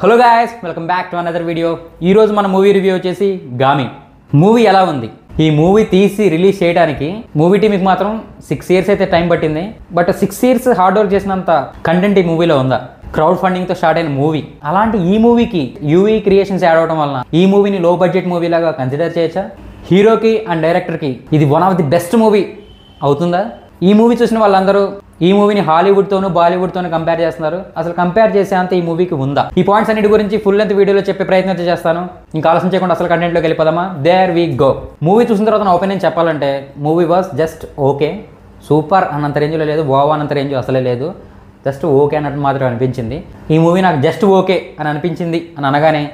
Hello guys, welcome back to another video. ఈరోజు మన movie review వచ్చేసి గామి. మూవీ ఎలా ఉంది? ఈ మూవీ తీసి రిలీజ్ చేయడానికి మూవీ టీమ్కి మాత్రం 6 years అయితే టైం పట్టింది. బట్ 6 years హార్డ్ వర్క్ చేసినంత కంటెంట్ ఈ మూవీలో ఉందా? క్రౌడ్ ఫండింగ్తో స్టార్ట్ అయిన మూవీ. అలాంటి ఈ మూవీకి యూవీ క్రియేషన్స్ యాడ్ అవడం వలన ఈ మూవీని లో బడ్జెట్ మూవీ లాగా కన్సిడర్ చేయొచ్చా? హీరోకి అండ్ డైరెక్టర్కి ఇది one of the best movie అవుతుందా? ఈ మూవీ చూసిన వాళ్ళందరూ ఈ మూవీని హాలీవుడ్తోనూ బాలీవుడ్తోనూ కంపేర్ చేస్తున్నారు. అసలు కంపేర్ చేసే అంత ఈ మూవీకి ఉందా? ఈ పాయింట్స్ అన్నిటి గురించి ఫుల్ లెంత్ వీడియోలో చెప్పే ప్రయత్నం చేస్తాను. ఇంకా ఆలోచన చేయకుండా అసలు కంటెంట్లోకి వెళ్ళిపోదామా? There we go. మూవీ చూసిన తర్వాత నా ఒపీనియన్ చెప్పాలంటే movie was just okay. Super అన్నంత రేంజ్లో లేదు, వావ్ అన్నంత రేంజ్ అసలే లేదు. జస్ట్ ఓకే అన్నట్టు మాత్రం అనిపించింది. ఈ మూవీ నాకు జస్ట్ ఓకే అని అనిపించింది అని అనగానే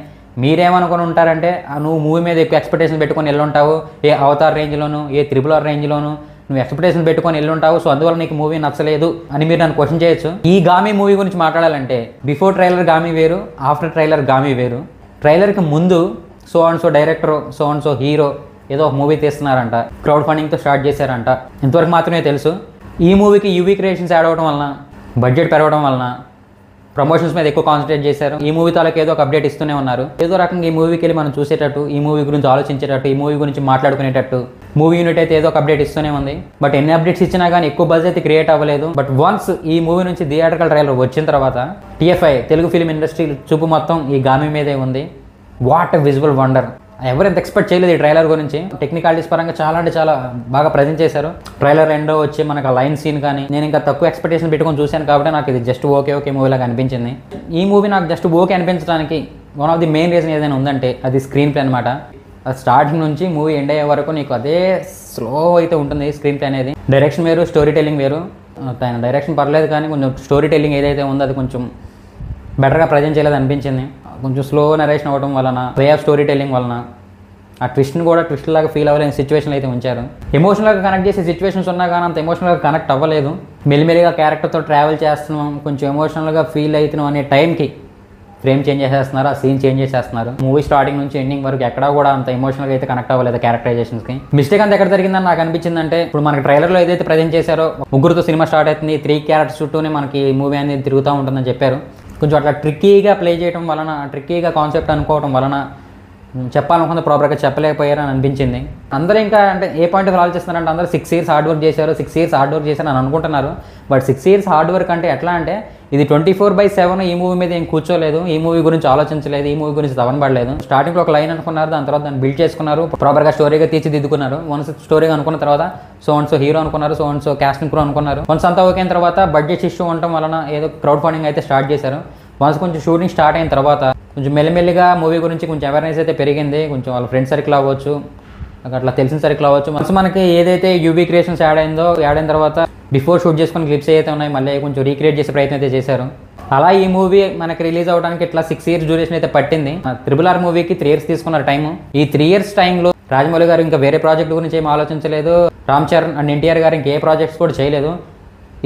మీరేమనుకుని ఉంటారంటే నువ్వు మూవీ మీద ఎక్కువ ఎక్స్పెక్టేషన్ పెట్టుకొని వెళ్ళుంటావు. ఏ అవతార్ రేంజ్లోను, ఏ RRR రేంజ్లోను నువ్వు ఎక్స్పెక్టేషన్ పెట్టుకొని వెళ్ళుంటావు. సో అందువల్ల నీకు మూవీ నచ్చలేదు అని మీరు నన్ను క్వశ్చన్ చేయొచ్చు. ఈ గామి మూవీ గురించి మాట్లాడాలంటే బిఫోర్ ట్రైలర్ గామి వేరు, ఆఫ్టర్ ట్రైలర్ గామి వేరు. ట్రైలర్కి ముందు so and so director, so and so hero ఏదో ఒక మూవీ తీస్తున్నారంట, క్రౌడ్ ఫండింగ్తో స్టార్ట్ చేశారంట. ఇంతవరకు మాత్రమే తెలుసు. ఈ మూవీకి యూవీ క్రియేషన్స్ యాడ్ అవ్వడం వలన, బడ్జెట్ పెరగడం వలన ప్రమోషన్స్ మీద ఎక్కువ కాన్సన్ట్రేట్ చేశారు. ఈ మూవీ తాలూకు ఏదో ఒక అప్డేట్ ఇస్తూనే ఉన్నారు. ఏదో రకంగా ఈ మూవీకి వెళ్ళి మనం చూసేటట్టు, ఈ మూవీ గురించి ఆలోచించేటట్టు, ఈ మూవీ గురించి మాట్లాడుకునేటట్టు మూవీ యూనిట్ అయితే ఏదో ఒక అప్డేట్ ఇస్తూనే ఉంది. బట్ ఎన్ని అప్డేట్స్ ఇచ్చినా కానీ ఎక్కువ బజ్ అయితే క్రియేట్ అవ్వలేదు. బట్ వన్స్ ఈ మూవీ నుంచి థియేట్రికల్ ట్రైలర్ వచ్చిన తర్వాత TFI తెలుగు ఫిలిం ఇండస్ట్రీ చూపు మొత్తం ఈ గామి మీదే ఉంది. What a visual wonder. ఎవరు ఎంత ఎక్స్పెక్ట్ చేయలేదు ఈ ట్రైలర్ గురించి. టెక్నికాలిటీస్ పరంగా చాలా అంటే చాలా బాగా ప్రజెంట్ చేశారు. ట్రైలర్ ఎండో వచ్చి మనకు లైన్ సీన్ కానీ నేను ఇంకా తక్కువ ఎక్స్పెక్టేషన్ పెట్టుకొని చూశాను కాబట్టి నాకు ఇది జస్ట్ ఓకే మూవీలాగా అనిపించింది. ఈ మూవీ నాకు జస్ట్ ఓకే అనిపించడానికి one of the main reason ఏదైనా ఉందంటే అది స్క్రీన్ ప్లే అనమాట. అది స్టార్టింగ్ నుంచి మూవీ ఎండ్ అయ్యే వరకు నీకు అదే స్లో అయితే ఉంటుంది స్క్రీన్ ప్లే అనేది. డైరెక్షన్ వేరు, స్టోరీ టెల్లింగ్ వేరు. తన డైరెక్షన్ పర్లేదు కానీ కొంచెం స్టోరీ టెల్లింగ్ ఏదైతే ఉందో అది కొంచెం బెటర్గా ప్రజెంట్ చేయలేదు అనిపించింది. కొంచెం స్లో నరేషన్ అవ్వడం వలన, వే ఆఫ్ స్టోరీ టెల్లింగ్ వలన ఆ ట్విస్ట్ని కూడా ట్విస్ట్ లాగా ఫీల్ అవ్వలేని సిచ్యువేషన్లు అయితే ఉంచారు. ఎమోషనల్గా కనెక్ట్ చేసే సిచ్యువేషన్స్ ఉన్నా కానీ అంత ఎమోషనల్గా కనెక్ట్ అవ్వలేదు. మెల్లిమెల్లిగా క్యారెక్టర్తో ట్రావెల్ చేస్తున్నాం, కొంచెం ఎమోషనల్గా ఫీల్ అవుతున్నాం అనే టైంకి ఫ్రేమ్ చేంజ్ చేసేస్తున్నారు, ఆ సీన్ చేంజ్ చేసేస్తున్నారు. మూవీ స్టార్టింగ్ నుంచి ఎండింగ్ వరకు ఎక్కడా కూడా అంత ఎమోషనల్గా అయితే కనెక్ట్ అవ్వలేదు క్యారెక్టరైజేషన్స్కి. మిస్టేక్ అంతా ఎక్కడ జరిగిందని నాకు అనిపించిందంటే, ఇప్పుడు మనకి ట్రైలర్లో ఏదైతే ప్రజెంట్ చేశారో ముగ్గురుతో సినిమా స్టార్ట్ అవుతుంది, 3 క్యారెక్టర్స్ చుట్టూనే మనకి మూవీ అనేది తిరుగుతూ ఉంటుందని చెప్పారు. కొంచెం అట్లా ట్రిక్కీగా ప్లే చేయడం వలన, ట్రిక్కీగా కాన్సెప్ట్ అనుకోవడం వలన చెప్పాలనుకుంటే ప్రాపర్గా చెప్పలేకపోయారని అనిపించింది. అందరూ ఇంకా అంటే ఏ పాయింట్ ఆఫ్ ఆలోచిస్తున్నారంటే అందరూ 6 years హార్డ్ వర్క్ చేశారు, 6 years హార్డ్ వర్క్ చేశారు అని అనుకుంటున్నారు. బట్ 6 years హార్డ్ వర్క్ అంటే ఎట్లా అంటే ఇది 24/7 ఈ మూవీ మీద ఏం కూర్చోలేదు, ఈ మూవీ గురించి ఆలోచించలేదు, ఈ మూవీ గురించి తవనపడలేదు. స్టార్టింగ్లో ఒక లైన్ అనుకున్నారు, దాని తర్వాత దాన్ని బిల్డ్ చేసుకున్నారు, ప్రాపర్గా స్టోరీగా తీర్చిదిద్దుకున్నారు. వన్స్ స్టోరీగా అనుకున్న తర్వాత సో అండ్ సో హీరో అనుకున్నారు, so and so casting crew అనుకున్నారు. వన్స్ అంతా ఓకే అయిన తర్వాత బడ్జెట్ ఇష్యూ ఉండటం వలన ఏదో క్రౌడ్ ఫండింగ్ అయితే స్టార్ట్ చేశారు. వన్స్ కొంచెం షూటింగ్ స్టార్ట్ అయిన తర్వాత కొంచెం మెల్లిమెల్లిగా మూవీ గురించి కొంచెం అవేర్నెస్ అయితే పెరిగింది. కొంచెం వాళ్ళ ఫ్రెండ్ సర్కిల్ అవ్వచ్చు, అట్లా తెలిసిన సర్కిల్ అవ్వచ్చు. వన్స్ మనకి ఏదైతే యూవీ క్రియేషన్స్ యాడ్ అయిన తర్వాత బిఫోర్ షూట్ చేసుకుని క్లిప్స్ అయితే ఉన్నాయి మళ్ళీ కొంచెం రీక్రియేట్ చేసే ప్రయత్నం అయితే చేశారు. అలా ఈ మూవీ మనకి రిలీజ్ అవ్వడానికి ఇట్లా 6 years డ్యూరేషన్ అయితే పట్టింది. RRR మూవీకి 3 years తీసుకున్నారు టైము. ఈ 3 years టైంలో రాజమౌళి గారు ఇంకా వేరే ప్రాజెక్ట్ గురించి ఏం ఆలోచించలేదు, రామ్ చరణ్ అండ్ NTR గారు ఇంకే ప్రాజెక్ట్స్ కూడా చేయలేదు.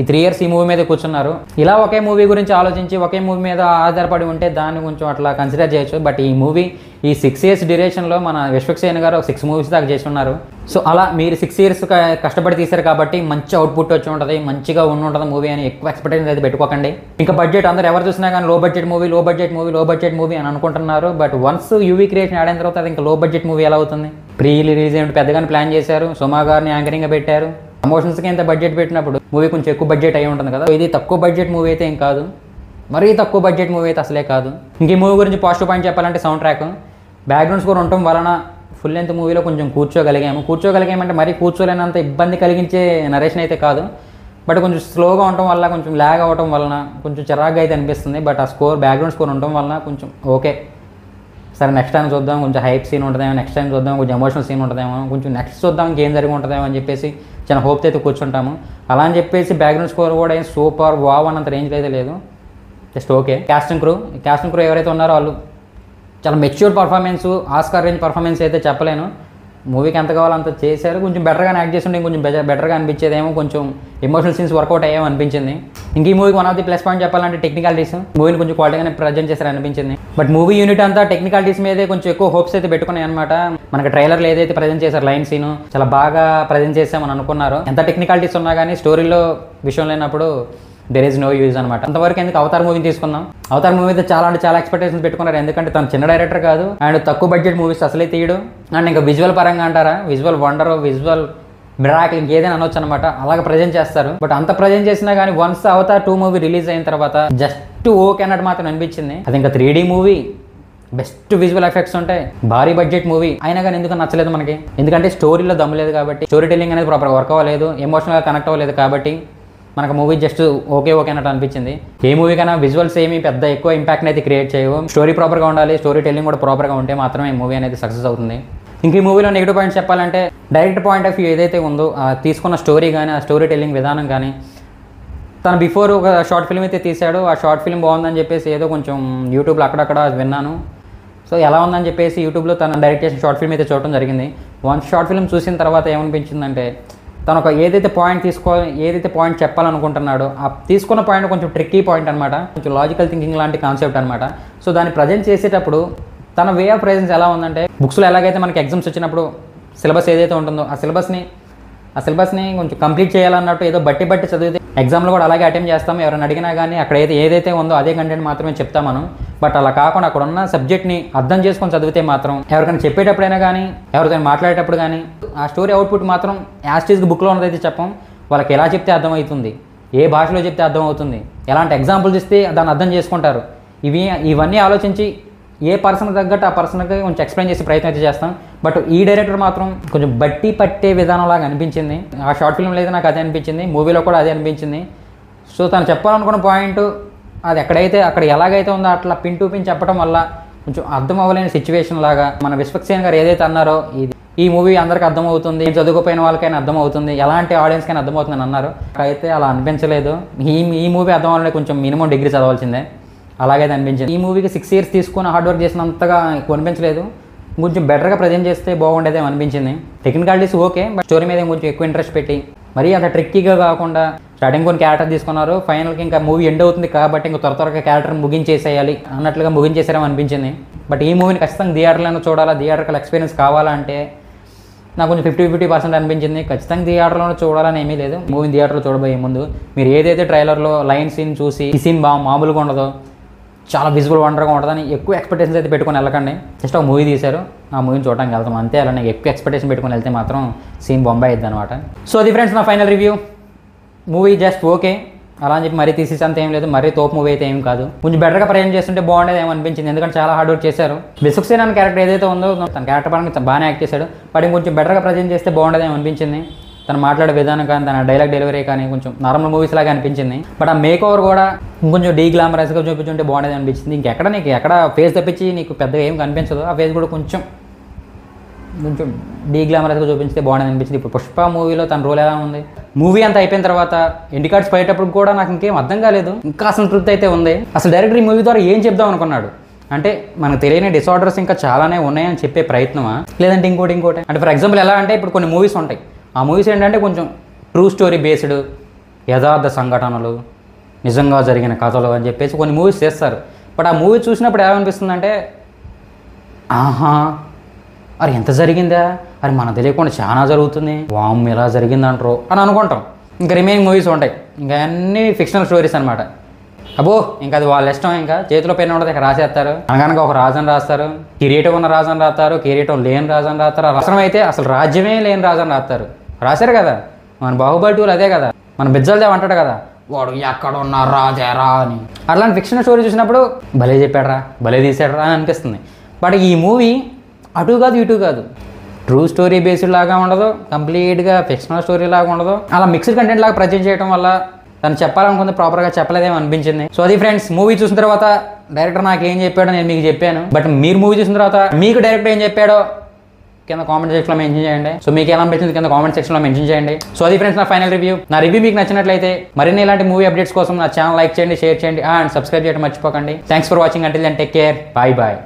ఈ 3 years ఈ మూవీ మీద కూర్చున్నారు. ఇలా ఒకే మూవీ గురించి ఆలోచించి ఒకే మూవీ మీద ఆధారపడి ఉంటే దాన్ని కొంచెం అట్లా కన్సిడర్ చేయొచ్చు. బట్ ఈ మూవీ ఈ 6 years డ్యూరేషన్లో మన విశ్వక్సేన్ గారు 6 movies దాకా చేసి ఉన్నారు. సో అలా మీరు 6 years కష్టపడి తీశారు కాబట్టి మంచి అవుట్పుట్ వచ్చి ఉంటుంది, మంచిగా ఉంటుంది మూవీ అని ఎక్కువ ఎక్స్పెక్టేషన్ అయితే పెట్టుకోకండి. ఇంకా బడ్జెట్ అందరూ ఎవరు చూసినా కానీ లో బడ్జెట్ మూవీ అని అనుకుంటున్నారు. బట్ వన్స్ యూవీ క్రియేషన్ ఆడిన తర్వాత అది ఇంకా లో బడ్జెట్ మూవీ ఎలా అవుతుంది? ప్రీ రిలీజ్ ఏమిటి పెద్దగానే ప్లాన్ చేశారు, సుమా గారిని యాంకరింగ్గా పెట్టారు. ప్రమోషన్స్కి ఎంత బడ్జెట్ పెట్టినప్పుడు మూవీ కొంచెం ఎక్కువ బడ్జెట్ అయి ఉంటుంది కదా. ఇది తక్కువ బడ్జెట్ మూవీ అయితే ఏం కాదు, మరీ తక్కువ బడ్జెట్ మూవీ అయితే అసలే కాదు. ఇంక ఈ మూవీ గురించి పాజిటివ్ పాయింట్ చెప్పాలంటే సౌండ్ ట్రాక్, బ్యాక్గ్రౌండ్ స్కోర్ ఉండటం వలన ఫుల్ లెంత్ మూవీలో కొంచెం కూర్చోగలిగామంటే మరీ కూర్చోలేనంత ఇబ్బంది కలిగించే నరేషన్ అయితే కాదు. బట్ కొంచెం స్లోగా ఉండటం వల్ల, కొంచెం ల్యాగ్ అవ్వటం వలన కొంచెం చిరాగ్గా అయితే అనిపిస్తుంది. బట్ ఆ బ్యాక్గ్రౌండ్ స్కోర్ ఉండటం వలన కొంచెం ఓకే, సరే నెక్స్ట్ టైం చూద్దాం, కొంచెం హైప్ సీన్ ఉంటుందేమో, నెక్స్ట్ టైం చూద్దాం కొంచెం ఎమోషనల్ సీన్ ఉంటుందేమో, కొంచెం నెక్స్ట్ చూద్దాం ఇంకేం జరిగి ఉంటుందేమో అని చెప్పేసి చాలా హోప్తో అయితే కూర్చుంటాము. అలా అని చెప్పేసి బ్యాక్గ్రౌండ్ స్కోర్ కూడా ఏం సూపర్ వావ్ అన్నంత రేంజ్లో అయితే లేదు, జస్ట్ ఓకే. క్యాస్టింగ్ క్రూ ఎవరైతే ఉన్నారో వాళ్ళు చాలా matured performance, Oscar range performance అయితే చెప్పలేను. మూవీకి ఎంత కావాలో అంత చేశారు. కొంచెం బెటర్గా యాక్ట్ చేస్తుంటే ఇంకొంచెం బెటర్గా అనిపించేదేమో, కొంచెం ఎమోషనల్ సీన్స్ వర్కౌట్ అయ్యేమో అనిపించింది. ఇంక ఈ మూవీకి one of the plus point చెప్పాలంటే టెక్నికాలిటీస్. మూవీని కొంచెం క్వాలిటీగానే ప్రజెంట్ చేశారు అనిపించింది. బట్ మూవీ యూనిట్ అంతా టెక్నికాలిటీస్ మీదే కొంచెం ఎక్కువ హోప్స్ అయితే పెట్టుకున్నాయి అనమాట. మనకి ట్రైలర్లో ఏదైతే ప్రజెంట్ చేశారు లైన్ సీన్ చాలా బాగా ప్రజెంట్ చేసామని అనుకున్నారు. ఎంత టెక్నికాలిటీస్ ఉన్నా కానీ స్టోరీలో విషయం లేనప్పుడు దెర్ ఈజ్ నో యూజ్ అనమాట. అంతవరకు ఎందుకు అవతార్ మూవీని తీసుకుందాం. అవతార్ మూవీ అయితే చాలా అంటే చాలా ఎక్స్పెక్టేషన్స్ పెట్టుకున్నారు. ఎందుకంటే తను చిన్న డైరెక్టర్ కాదు అండ్ తక్కువ బడ్జెట్ మూవీస్ అసలే తీయడు. అండ్ ఇంకా విజువల్ పరంగా అంటారా, విజువల్ వండర్, విజువల్ మిరాకిల్ ఇంకేదైనా అనొచ్చు అనమాట. అలాగే ప్రజెంట్ చేస్తారు. బట్ అంత ప్రజెంట్ చేసినా కానీ వన్స్ అవతార్ 2 మూవీ రిలీజ్ అయిన తర్వాత జస్ట్ ఓకే అన్నట్టు మాత్రం అనిపించింది. అది ఇంకా 3D movie, best visual effects ఉంటాయి, భారీ బడ్జెట్ మూవీ అయినా కానీ ఎందుకు నచ్చలేదు మనకి. ఎందుకంటే స్టోరీలో దమ్మలేదు కాబట్టి, స్టోరీ టెల్లింగ్ అనేది ప్రాపర్ వర్క్ అవ్వలేదు, ఎమోషనల్గా కనెక్ట్ అవ్వలేదు కాబట్టి మనకు మూవీ జస్ట్ ఓకే అన్నట్టు అనిపించింది. ఏ మూవీ కన్నా విజువల్స్ ఏమి పెద్ద ఎక్కువ ఇంపాక్ట్ అయితే క్రియేట్ చేయవు. స్టోరీ ప్రాపర్గా ఉండాలి, స్టోరీ టెల్లింగ్ కూడా ప్రాపర్గా ఉంటే మాత్రమే మూవీ అనేది సక్సెస్ అవుతుంది. ఇంక ఈ మూవీలో నెగిటివ్ పాయింట్స్ చెప్పాలంటే డైరెక్ట్ పాయింట్ ఆఫ్ వ్యూ ఏదైతే ఉందో తీసుకున్న స్టోరీ కానీ ఆ స్టోరీ టెల్లింగ్ విధానం కానీ, తను బిఫోర్ ఒక షార్ట్ ఫిల్మ్ అయితే తీశాడు. ఆ షార్ట్ ఫిల్మ్ బాగుందని చెప్పేసి ఏదో కొంచెం యూట్యూబ్లో అక్కడక్కడ విన్నాను. సో ఎలా ఉందని చెప్పేసి యూట్యూబ్లో తను డైరెక్ట్ చేసిన షార్ట్ ఫిల్మ్ అయితే చూడటం జరిగింది. వన్స్ షార్ట్ ఫిల్మ్ చూసిన తర్వాత ఏమనిపించిందంటే తను ఒక ఏదైతే పాయింట్ చెప్పాలనుకుంటున్నాడో ఆ తీసుకున్న పాయింట్ కొంచెం ట్రిక్కీ పాయింట్ అనమాట, కొంచెం లాజికల్ థింకింగ్ లాంటి కాన్సెప్ట్ అనమాట. సో దాన్ని ప్రజెంట్ చేసేటప్పుడు తన వే ఆఫ్ ప్రెజెన్స్ ఎలా ఉందంటే, బుక్స్లో ఎలాగైతే మనకి ఎగ్జామ్స్ వచ్చినప్పుడు సిలబస్ ఏదైతే ఉంటుందో ఆ సిలబస్ని కొంచెం కంప్లీట్ చేయాలన్నట్టు ఏదో బట్టి చదివితే ఎగ్జామ్లో కూడా అలాగే అటెంప్ట్ చేస్తాం. ఎవరైనా అడిగినా కానీ అక్కడ ఏదైతే ఉందో అదే కంటెంట్ మాత్రమే చెప్తాం మనం. బట్ అలా కాకుండా అక్కడ ఉన్న సబ్జెక్ట్ని అర్థం చేసుకొని చదివితే మాత్రం ఎవరికైనా చెప్పేటప్పుడైనా కానీ ఎవరితో మాట్లాడేటప్పుడు కానీ ఆ స్టోరీ అవుట్పుట్ మాత్రం యాస్టీస్కి బుక్లో ఉన్నదైతే చెప్పం. వాళ్ళకి ఎలా చెప్తే అర్థమవుతుంది, ఏ భాషలో చెప్తే అర్థమవుతుంది, ఎలాంటి ఎగ్జాంపుల్స్ ఇస్తే దాన్ని అర్థం చేసుకుంటారు, ఇవన్నీ ఆలోచించి ఏ పర్సన్ తగ్గట్టు ఆ పర్సన్కి కొంచెం ఎక్స్ప్లెయిన్ చేసే ప్రయత్నం అయితే చేస్తాం. బట్ ఈ డైరెక్టర్ మాత్రం కొంచెం బట్టి పట్టే విధానంలాగా అనిపించింది. ఆ షార్ట్ ఫిల్మ్లో అయితే నాకు అదే అనిపించింది, మూవీలో కూడా అదే అనిపించింది. సో తను చెప్పాలనుకున్న పాయింట్ అది అక్కడ ఎలాగైతే ఉందో అట్లా పిన్ టు పిన్ చెప్పడం వల్ల కొంచెం అర్థం అవ్వలేని సిచ్యువేషన్ లాగా, మన విశ్వక్సేన్ గారు ఏదైతే అన్నారో ఈ మూవీ అందరికీ అర్థమవుతుంది, చదువుకోపోయిన వాళ్ళకైనా అర్థమవుతుంది, ఎలాంటి ఆడియన్స్కైనా అర్థమవుతుందని అన్నారు. అయితే అలా అనిపించలేదు. ఈ మూవీ అర్థం అవ్వాలంటే కొంచెం మినిమం డిగ్రీ చదవాల్సిందే, అలాగైతే అనిపించింది. ఈ మూవీకి 6 years తీసుకుని హార్డ్ వర్క్ చేసినంతగా అనిపించలేదు. కొంచెం బెటర్గా ప్రజెంట్ చేస్తే బాగుండేదేమో అనిపించింది. టెక్నికాలిటీస్ ఓకే, బట్ స్టోరీ మీద కొంచెం ఎక్కువ ఇంట్రెస్ట్ పెట్టి మరీ అంత ట్రిక్కీగా కాకుండా స్టార్టింగ్ కొన్ని క్యారెక్టర్ తీసుకున్నారు, ఫైనల్కి ఇంకా మూవీ ఎండ్ అవుతుంది కాబట్టి ఇంకా త్వరగా క్యారెక్టర్ ముగించేసేయాలి అన్నట్లుగా ముగించేసారేమో అనిపించింది. బట్ ఈ మూవీని ఖచ్చితంగా థియేటర్లోనే చూడాలా, థియేటర్కల్ ఎక్స్పీరియన్స్ కావాలంటే నాకు కొంచెం 50% అనిపించింది. ఖచ్చితంగా థియేటర్లోనే చూడాలని ఏమీ లేదు. మూవీని థియేటర్లో చూడబోయే ముందు మీరు ఏదైతే ట్రైలర్లో లైన్ సీన్ చూసి ఈ సీన్ మామూలుగా ఉండదో, చాలా విజువల్ వండర్గా ఉంటుందని ఎక్కువ ఎక్స్పెక్టేషన్స్ అయితే పెట్టుకొని వెళ్ళకండి. జస్ట్ ఒక మూవీ తీశారు, ఆ మూవీని చూడడానికి వెళ్తాం అంతే. అలా నాకు ఎక్కువ ఎక్స్పెక్టేషన్ పెట్టుకొని వెళ్తే మాత్రం సీన్ బొంబాయి అయిద్ది అనమాట. సో అది ఫ్రెండ్స్ నా final review. Movie just okay, అలా అని చెప్పి మరీ తీసేసంత ఏం లేదు, మరీ తోపు మూవీ అయితే ఏం కాదు. కొంచెం బెటర్గా ప్రజెంట్ చేస్తుంటే బాగుండేది ఏమో అనిపించింది. ఎందుకంటే చాలా హార్డ్ వర్క్ చేశారు. విశ్వక్సేన్ అనే క్యారెక్టర్ ఏదైతే ఉందో తన క్యారెక్టర్ పరంగా బాగానే యాక్ట్ చేశాడు. బట్ ఇంకొంచెం బెటర్గా ప్రజెంట్ చేస్తే బాగుండేది ఏమో అనిపించింది. తను మాట్లాడే విధానం కానీ తన డైలాగ్ డెలివరీ కానీ కొంచెం నార్మల్ మూవీస్ లాగా అనిపించింది. బట్ ఆ మేక్ ఓవర్ కూడా ఇంకొంచెం గ్లామరస్గా చూపించుంటే బాగుండేది అనిపించింది. ఎక్కడ ఫేస్ తప్పించి నీకు పెద్దగా ఏం కనిపించదు, ఆ ఫేస్ కూడా కొంచెం గ్లామరస్గా చూపించితే బాగుండేది అనిపించింది. ఇప్పుడు పుష్ప మూవీలో తన రోల్ ఎలా ఉంది, మూవీ అంతా అయిపోయిన తర్వాత ఎండ్ కార్డ్స్ పోయేటప్పుడు కూడా నాకు ఇంకేం అర్థం కాలేదు, ఇంకా అసంతృప్తి అయితే ఉంది. అసలు డైరెక్టర్ ఈ మూవీ ద్వారా ఏం చెప్దాం అనుకున్నాడు అంటే మనకు తెలియని డిసార్డర్స్ ఇంకా చాలానే ఉన్నాయని చెప్పే ప్రయత్నమా, లేదంటే ఇంకోటి అంటే ఫర్ ఎగ్జాంపుల్ ఎలా అంటే ఇప్పుడు కొన్ని మూవీస్ ఉంటాయి, ఆ మూవీస్ ఏంటంటే కొంచెం ట్రూ స్టోరీ బేస్డ్, యథార్థ సంఘటనలు, నిజంగా జరిగిన కథలు అని చెప్పేసి కొన్ని మూవీస్ చేస్తారు. బట్ ఆ మూవీ చూసినప్పుడు ఏమనిపిస్తుందంటే ఆహా అరే ఎంత జరిగిందా, అరే మనకు తెలియకుండా చాలా జరుగుతుంది, వామ్ ఇలా జరిగిందంటారు అని అనుకుంటాం. ఇంకా రిమైనింగ్ మూవీస్ ఉంటాయి, ఇంకా అన్నీ ఫిక్షనల్ స్టోరీస్ అనమాట. అబ్బో ఇంకా అది వాళ్ళ ఇష్టం, ఇంకా చేతిలో పెన్ను ఉండదు, ఇక్కడ రాసేస్తారు. అనగానగా ఒక రాజుని రాస్తారు, కిరీటం ఉన్న రాజుని రాస్తారు, కిరీటం లేని రాజుని రాస్తారు, అవసరం అయితే అసలు రాజ్యమే లేని రాజుని రాశారు కదా. మన బాహుబలి 2 అదే కదా, మన బిజ్జల్దేవ్ అంటాడు కదా, వాడు ఎక్కడున్న రాజారా అని. అట్లాంటి ఫిక్షనల్ స్టోరీ చూసినప్పుడు భలే చెప్పాడరా, భలే తీసాడరా అని అనిపిస్తుంది. బట్ ఈ మూవీ అటు కాదు ఇటు కాదు, ట్రూ స్టోరీ బేస్డ్ లాగా ఉండదు, కంప్లీట్గా ఫిక్షనల్ స్టోరీ లాగా ఉండదు, అలా మిక్స్డ్ కంటెంట్ లాగా ప్రజెంట్ చేయడం వల్ల తను చెప్పాలనుకుంది ప్రాపర్గా చెప్పలేదేమో అనిపించింది. సో అది ఫ్రెండ్స్, మూవీ చూసిన తర్వాత డైరెక్టర్ నాకు ఏం చెప్పాడో నేను మీకు చెప్పాను. బట్ మీరు మూవీ చూసిన తర్వాత మీకు డైరెక్టర్ ఏం చెప్పాడో కింద కామెంట్ సెక్షన్లో మెన్షన్ చేయండి. సో మీకు ఎలా అనిపించింది కింద కామెంట్ సెక్షన్లో మెన్షన్ చేయండి. సో అది ఫ్రెండ్స్ నా ఫైనల్ రివ్యూ. నా రివ్యూ మీకు నచ్చినట్లయితే మరిన్ని ఇలాంటి మూవీ అప్డేట్స్ కోసం నా ఛానల్ లైక్ చేయండి, షేర్ చేయండి అండ్ సబ్స్క్రైబ్ చేయడం మర్చిపోకండి. Thanks for watching. Until then take care, bye bye.